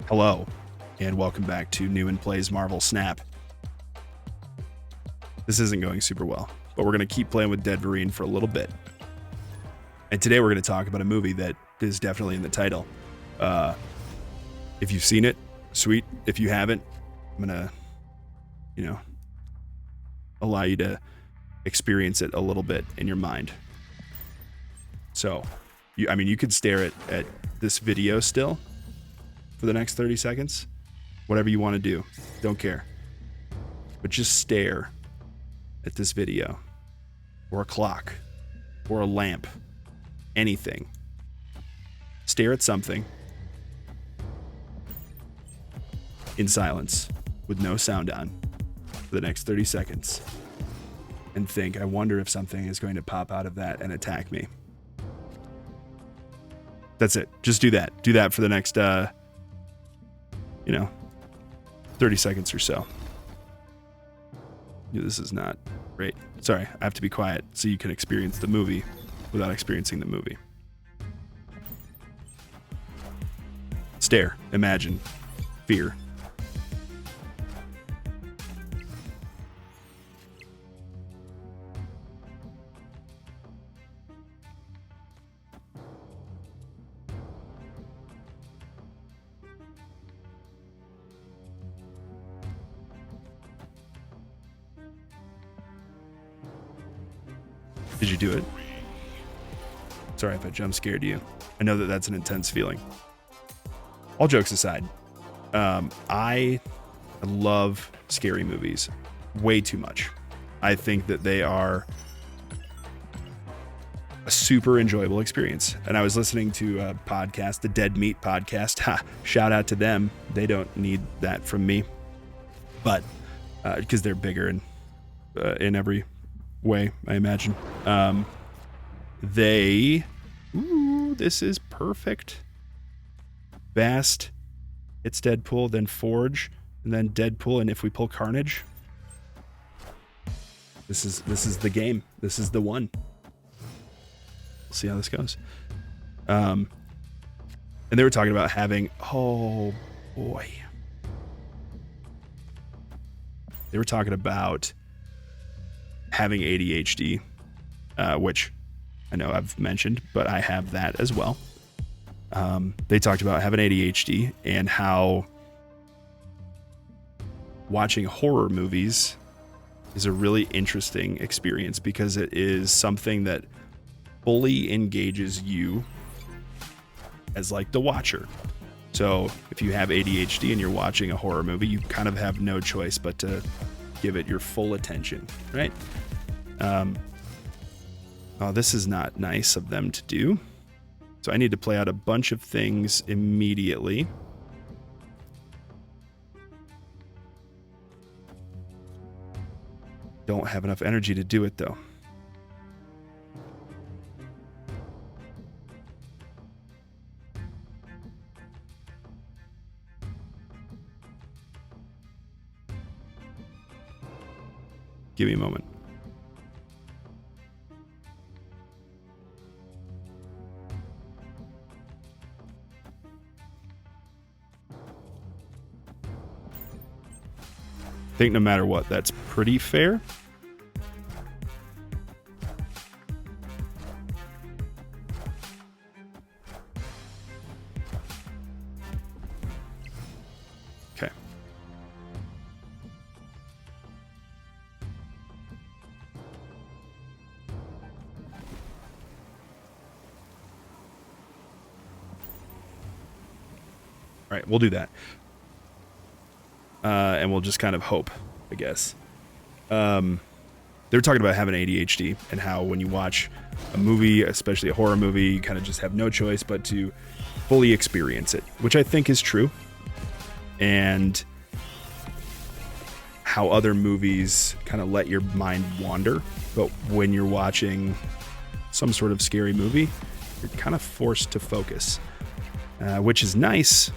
Hello, and welcome back to Newman Plays Marvel Snap. This isn't going super well, but we're going to keep playing with Wolverine for a little bit. And today we're going to talk about a movie that is definitely in the title. If you've seen it, sweet. If you haven't, I'm going to, allow you to experience it a little bit in your mind. So, you could stare at this video still for the next 30 seconds. Whatever you want to do. Don't care. But just stare at this video. Or a clock. Or a lamp. Anything. Stare at something. In silence. With no sound on. For the next 30 seconds. And think, I wonder if something is going to pop out of that and attack me. That's it. Just do that. Do that for the next 30 seconds or so. This is not great. Sorry, I have to be quiet so you can experience the movie without experiencing the movie. Stare, imagine, fear. Did you do it? Sorry if I jump scared you. I know that that's an intense feeling. All jokes aside, I love scary movies way too much. I think that they are a super enjoyable experience. And I was listening to a podcast, the Dead Meat podcast. Shout out to them. They don't need that from me, but because they're bigger and in every way, I imagine. This is perfect. Bast, it's Deadpool, then Forge, and then Deadpool, and if we pull Carnage, this is the game. This is the one. We'll see how this goes. And they were talking about having, oh boy. They were talking about having ADHD, which I know I've mentioned, but I have that as well. They talked about having ADHD and how watching horror movies is a really interesting experience because it is something that fully engages you as like the watcher. So if you have ADHD and you're watching a horror movie, you kind of have no choice but to give it your full attention, right? Oh, this is not nice of them to do. So I need to play out a bunch of things immediately. Don't have enough energy to do it though. Give me a moment. I think no matter what, that's pretty fair. Okay. All right, we'll do that. And we'll just kind of hope, I guess. They were talking about having ADHD and how when you watch a movie, especially a horror movie, you kind of just have no choice but to fully experience it, which I think is true. And how other movies kind of let your mind wander. But when you're watching some sort of scary movie, you're kind of forced to focus, which is nice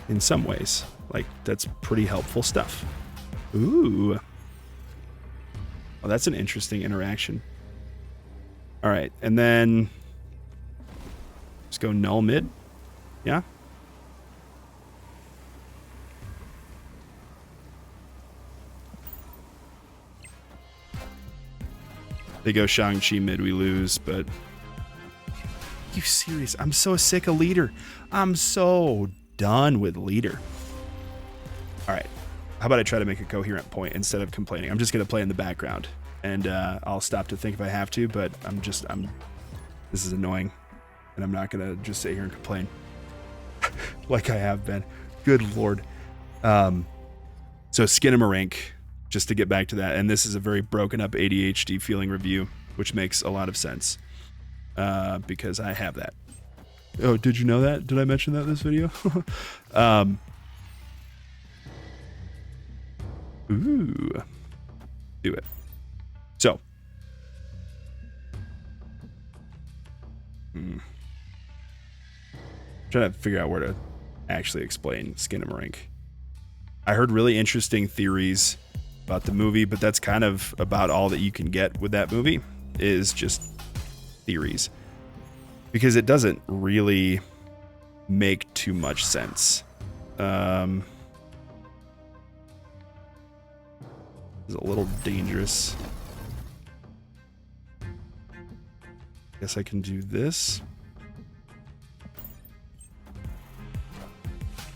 in some ways. Like, that's pretty helpful stuff. Ooh. Oh, that's an interesting interaction. All right, and then let's go Knull mid. Yeah? They go Shang-Chi mid, we lose, but... You serious? I'm so sick of leader. I'm so done with leader. All right. How about I try to make a coherent point instead of complaining? I'm just going to play in the background, and I'll stop to think if I have to, but this is annoying, and I'm not going to just sit here and complain like I have been. Good Lord. So Skinamarink, just to get back to that, and this is a very broken up ADHD feeling review, which makes a lot of sense because I have that. Oh, did you know that? Did I mention that in this video? Ooh, do it. So, trying to figure out where to actually explain Skinamarink. I heard really interesting theories about the movie, but that's kind of about all that you can get with that movie is just theories, because it doesn't really make too much sense. It's a little dangerous. Guess I can do this.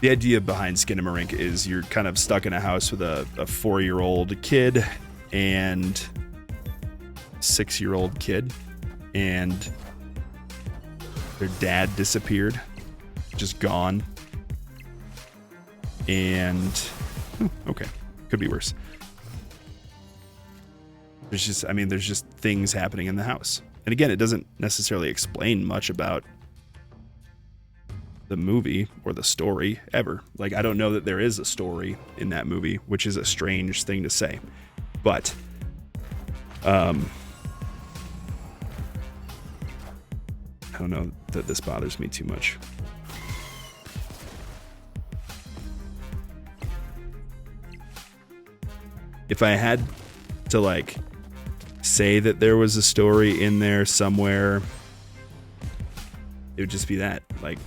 The idea behind Skinamarink is you're kind of stuck in a house with a 4-year-old kid and 6-year-old kid, and their dad disappeared, just gone. And okay, could be worse. There's just things happening in the house. And again, it doesn't necessarily explain much about the movie or the story ever. Like, I don't know that there is a story in that movie, which is a strange thing to say. But I don't know that this bothers me too much. If I had to, like, say that there was a story in there somewhere, it would just be that. Like,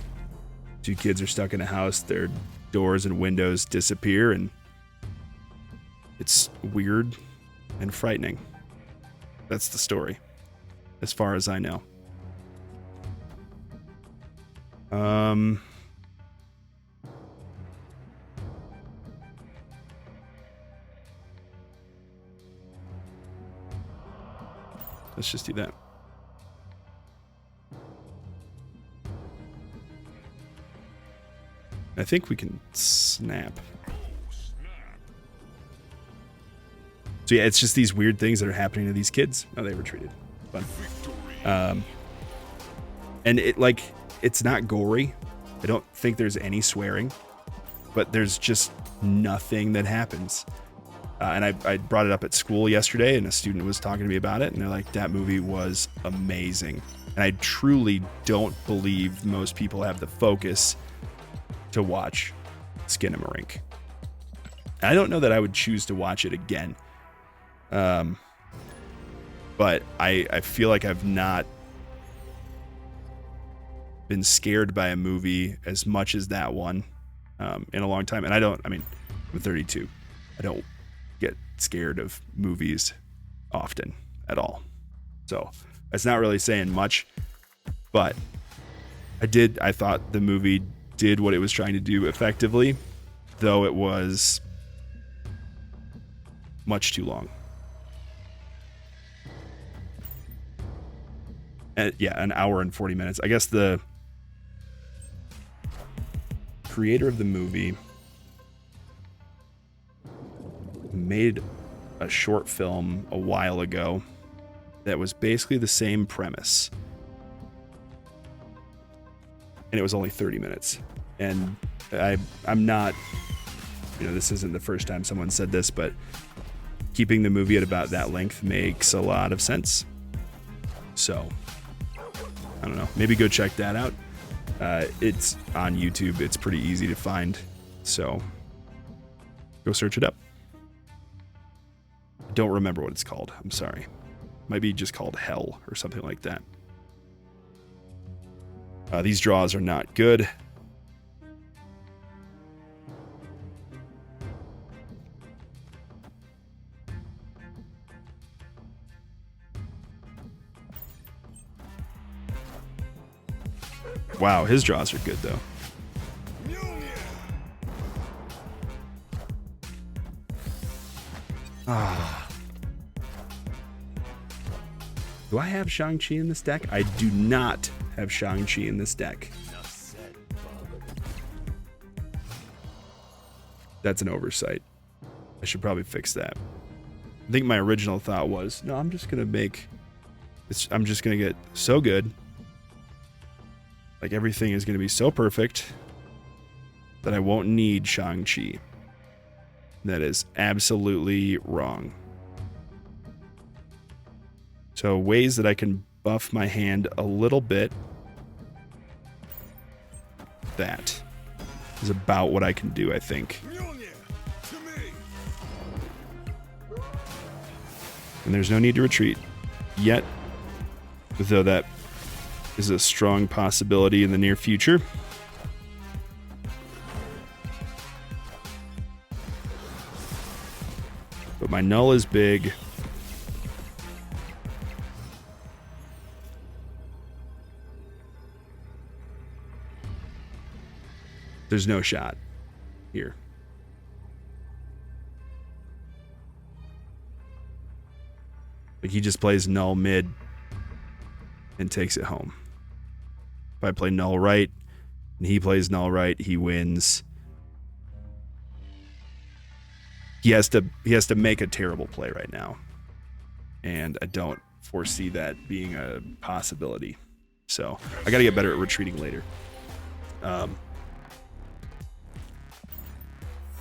2 kids are stuck in a house, their doors and windows disappear, and it's weird and frightening. That's the story, as far as I know. Let's just do that. I think we can snap. So yeah, it's just these weird things that are happening to these kids. Oh, they retreated. Fun. And it's not gory. I don't think there's any swearing, but there's just nothing that happens. And I brought it up at school yesterday, and a student was talking to me about it, and they're like, that movie was amazing. And I truly don't believe most people have the focus to watch Skinamarink. I don't know that I would choose to watch it again. But I feel like I've not been scared by a movie as much as that one in a long time. And I'm 32. I don't get scared of movies often at all. So that's not really saying much, but I thought the movie did what it was trying to do effectively, though it was much too long. And yeah, an hour and 40 minutes. I guess the creator of the movie made a short film a while ago that was basically the same premise, and it was only 30 minutes. And I'm not, this isn't the first time someone said this, but keeping the movie at about that length makes a lot of sense. So I don't know, maybe go check that out. It's on YouTube. It's pretty easy to find, so go search it up. I don't remember what it's called. I'm sorry. Might be just called Hell or something like that. These draws are not good. Wow, his draws are good, though. Ah. Do I have Shang-Chi in this deck? I do not have Shang-Chi in this deck. That's an oversight. I should probably fix that. I think my original thought was, no, I'm just going to make... I'm just going to get so good. Like, everything is going to be so perfect that I won't need Shang-Chi. That is absolutely wrong. So ways that I can buff my hand a little bit. That is about what I can do, I think. And there's no need to retreat yet, though that is a strong possibility in the near future. But my Knull is big. There's no shot here. Like, he just plays Knull mid and takes it home. If I play Knull right and he plays Knull right, he wins. He has to make a terrible play right now. And I don't foresee that being a possibility. So I got to get better at retreating later.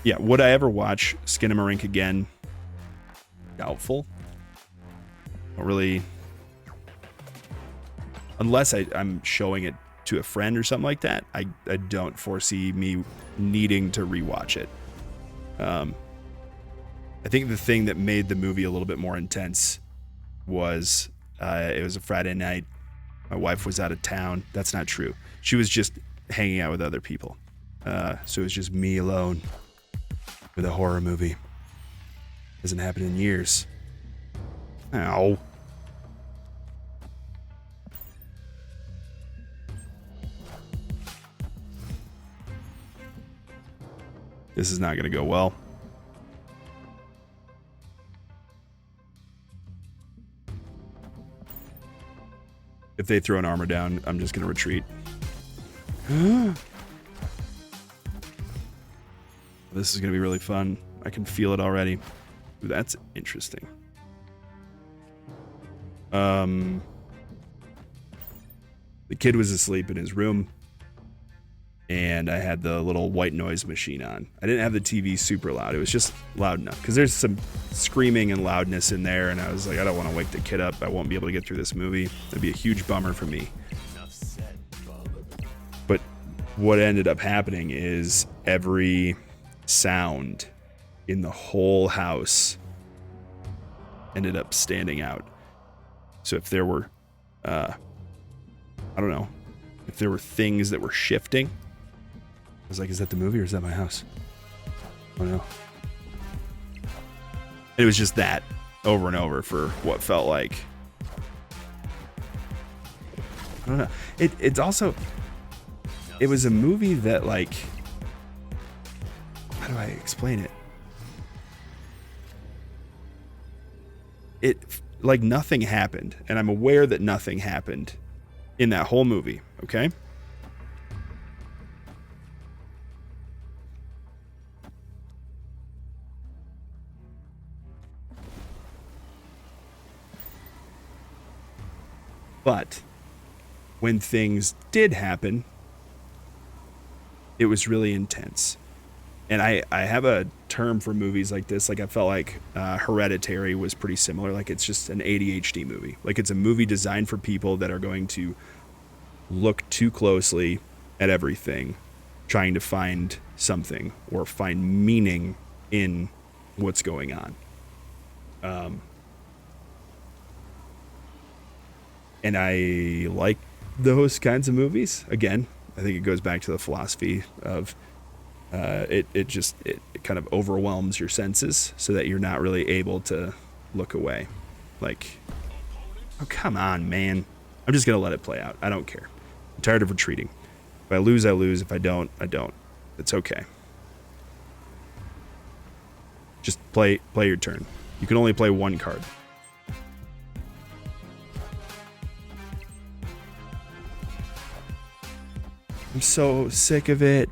Yeah, would I ever watch Skinamarink again? Doubtful. Don't really... Unless I'm showing it to a friend or something like that, I don't foresee me needing to rewatch it. I think the thing that made the movie a little bit more intense was it was a Friday night. My wife was out of town. That's not true. She was just hanging out with other people. So it was just me alone with a horror movie. Hasn't happened in years. Ow. This is not going to go well. If they throw an armor down, I'm just going to retreat. This is going to be really fun. I can feel it already. Ooh, that's interesting. The kid was asleep in his room, and I had the little white noise machine on. I didn't have the TV super loud. It was just loud enough, because there's some screaming and loudness in there, and I was like, I don't want to wake the kid up. I won't be able to get through this movie. That'd be a huge bummer for me. But what ended up happening is every sound in the whole house ended up standing out. So if there were, I don't know, if there were things that were shifting, I was like, is that the movie or is that my house? Oh no. It was just that over and over for what felt like, I don't know. It's also, it was a movie that, like, how do I explain it? It, like, nothing happened, and I'm aware that nothing happened in that whole movie, okay? But when things did happen, it was really intense. And I have a term for movies like this. Like, I felt like Hereditary was pretty similar. Like, it's just an ADHD movie. Like, it's a movie designed for people that are going to look too closely at everything, trying to find something or find meaning in what's going on. And I like those kinds of movies. Again, I think it goes back to the philosophy of it kind of overwhelms your senses so that you're not really able to look away. Like, oh, come on, man. I'm just going to let it play out. I don't care. I'm tired of retreating. If I lose, I lose. If I don't, I don't. It's okay. Just play your turn. You can only play one card. I'm so sick of it.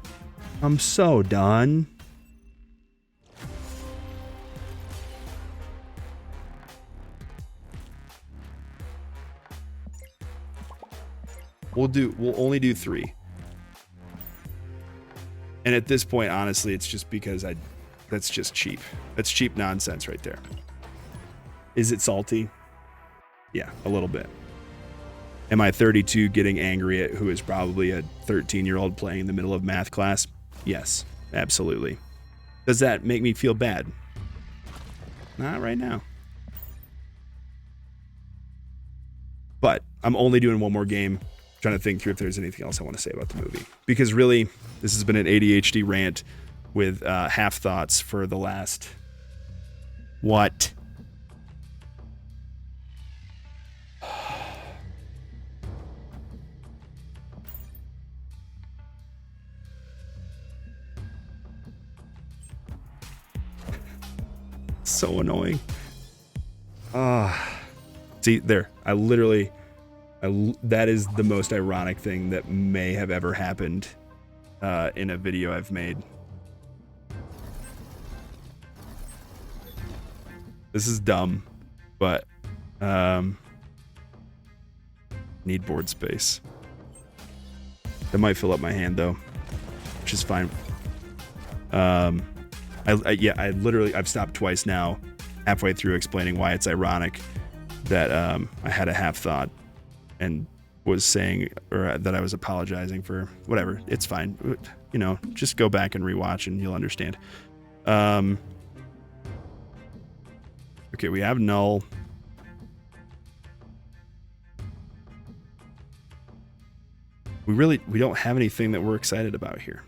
I'm so done. We'll only do 3. And at this point, honestly, it's just because that's just cheap. That's cheap nonsense right there. Is it salty? Yeah, a little bit. Am I 32 getting angry at who is probably a 13-year-old playing in the middle of math class? Yes, absolutely. Does that make me feel bad? Not right now. But I'm only doing one more game, trying to think through if there's anything else I want to say about the movie. Because really, this has been an ADHD rant with half thoughts for the last... What? So annoying. See, there. That is the most ironic thing that may have ever happened in a video I've made. This is dumb, but need board space. That might fill up my hand though, which is fine. I've stopped twice now, halfway through explaining why it's ironic that I had a half thought and was saying, or that I was apologizing for whatever. It's fine. You know, just go back and rewatch and you'll understand. Okay, we have Knull. We don't have anything that we're excited about here.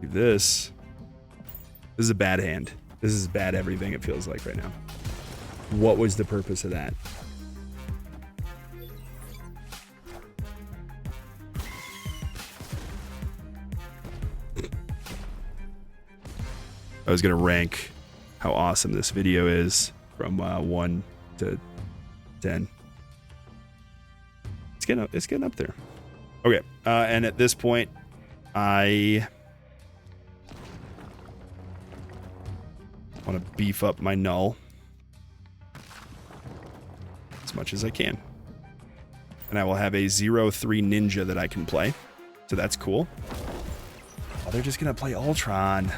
This is a bad hand. This is bad everything, it feels like right now. What was the purpose of that? I was gonna rank how awesome this video is from 1 to 10. It's getting up there. Okay, and at this point, I want to beef up my Knull as much as I can. And I will have a 0-3 ninja that I can play. So that's cool. Oh, they're just going to play Ultron.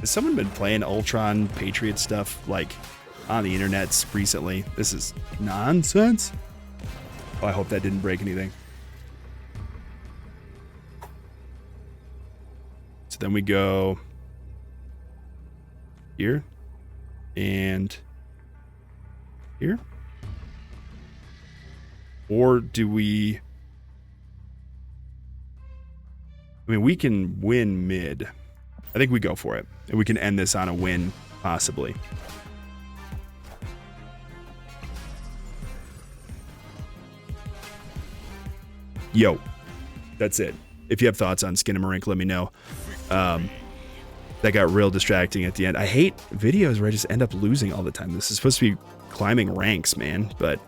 Has someone been playing Ultron Patriot stuff like on the internets recently? This is nonsense. Oh, I hope that didn't break anything. So then we go here and here. Or do we... I mean, we can win mid. I think we go for it. And we can end this on a win, possibly. Yo, that's it. If you have thoughts on Skinamarink, let me know. That got real distracting at the end. I hate videos where I just end up losing all the time. This is supposed to be climbing ranks, man, but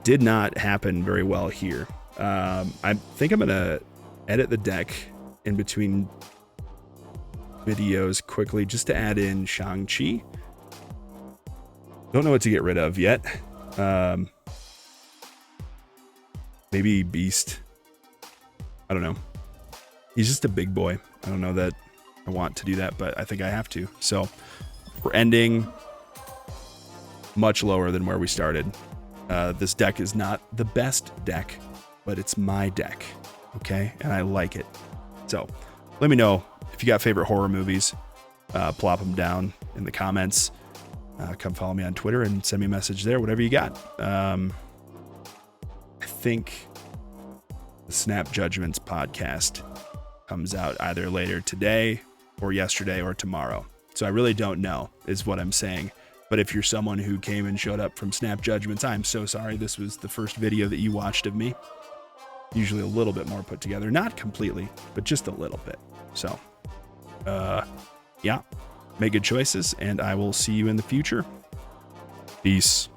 did not happen very well here. I think I'm gonna edit the deck in between videos quickly just to add in Shang-Chi. Don't know what to get rid of yet. Maybe Beast. I don't know. He's just a big boy. I don't know that I want to do that, but I think I have to. So we're ending much lower than where we started. This deck is not the best deck, but it's my deck. Okay. And I like it. So let me know if you got favorite horror movies. Plop them down in the comments. Come follow me on Twitter and send me a message there, whatever you got. I think the Snap Judgments podcast comes out either later today or yesterday or tomorrow. So I really don't know is what I'm saying. But if you're someone who came and showed up from Snap Judgments, I'm so sorry. This was the first video that you watched of me. Usually a little bit more put together. Not completely, but just a little bit. So, yeah, make good choices, and I will see you in the future. Peace.